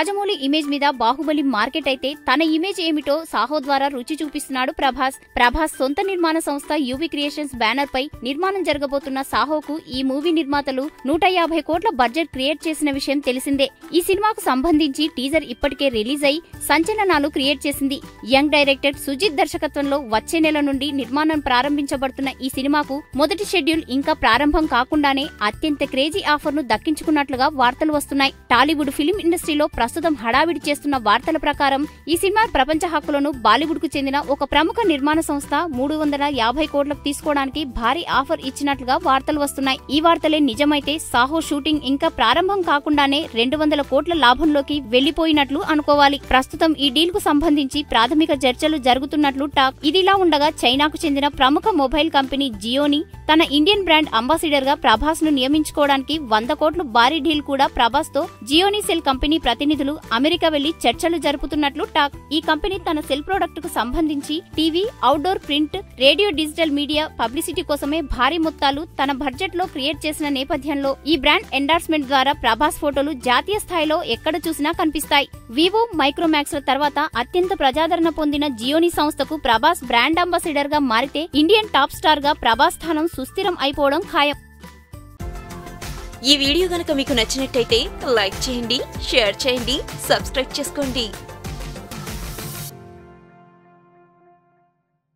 Rajamouli image మీద Baahubali market అయితే తన ఇమేజ్ ఏమిటో సాహో ద్వారా రుచి చూపిస్తున్నాడు ప్రభాస్ సొంత నిర్మాణ సంస్థ యూవీ క్రియేషన్స్ బ్యానర్ పై నిర్మాణం జరగబోతున్న సాహోకు ఈ మూవీ నిర్మాతలు 150 కోట్ల బడ్జెట్ క్రియేట్ చేసిన విషయం తెలిసిందే. ఈ సినిమాకు సంబంధించి టీజర్ ఇప్పటికే రిలీజ్ అయి సంచలనాలు క్రియేట్ చేసింది. యంగ్ డైరెక్టర్ సుజిత్ దర్శకత్వంలో వచ్చే నెల నుండి నిర్మాణం ప్రారంభించబడుతున్న ఈ సినిమాకు మొదటి షెడ్యూల్ ఇంకా ప్రారంభం కాకుండానే అత్యంత క్రేజీ ఆఫర్ ను దక్కించుకున్నట్లుగా వార్తలు వస్తున్నాయి. టాలీవుడ్ ఫిలిం ఇండస్ట్రీలో ప్రస్తుతం హడావిడి చేస్తున్న వార్తల ప్రకారం ఈ సినిమా ప్రపంచ హక్కులను బాలీవుడ్ కు చెందిన ఒక ప్రముఖ నిర్మాణ సంస్థ 350 కోట్లకు తీసుకోవడానికి భారీ ఆఫర్ ఇచ్చినట్లుగా వార్తలు వస్తున్నాయి. ఈ వార్తలే నిజమైతే సాహో షూటింగ్ ఇంకా ప్రారంభం కాకుండానే 200 కోట్ల లాభంలోకి వెళ్లిపోయినట్లు అనుకోవాలి. ప్రస్తుతం ఈ డీల్ కు సంబంధించి ప్రాథమిక చర్చలు జరుగుతున్నట్లు టాక్. ఇదిలా ఉండగా చైనాకు చెందిన ప్రముఖ మొబైల్ కంపెనీ జియోని తన ఇండియన్ బ్రాండ్ అంబాసిడర్ గా ప్రభాస్ ను నియమించుకోవడానికి 100 కోట్ల భారీ డీల్ కూడా ప్రభాస్ తో జియోని సెల్ కంపెనీ ప్రతినిధులు అమెరికా వెళ్లి చర్చలు జరుపుతున్నట్లు టాక్. ఈ కంపెనీ తన సెల్ ప్రొడక్ట్ కు సంబంధించి TV, outdoor, print, radio, digital media publicity కోసమే భారీ మొత్తాలు తన బడ్జెట్ లో క్రియేట్ చేసిన నేపథ్యంలో ఈ బ్రాండ్ ఎండార్స్మెంట్ ద్వారా ప్రభాస్ ఫోటోలు జాతీయ స్థాయిలో ఎక్కడ చూసినా కనిపిస్తాయి. వివో, మైక్రోమాక్స్ ల తర్వాత అత్యంత ప్రజాదరణ పొందిన జియోని సంస్థకు ప్రభాస్ బ్రాండ్ అంబాసిడర్ గా మారితే ఇండియన్ టాప్ స్టార్ గా ప్రభాస్ స్థానం సుస్థిరం అయిపోవడం ఖాయం. ఈ వీడియో గనుక మీకు నచ్చినట్టయితే లైక్ చేయండి, షేర్ చేయండి, సబ్స్క్రైబ్ చేసుకోండి.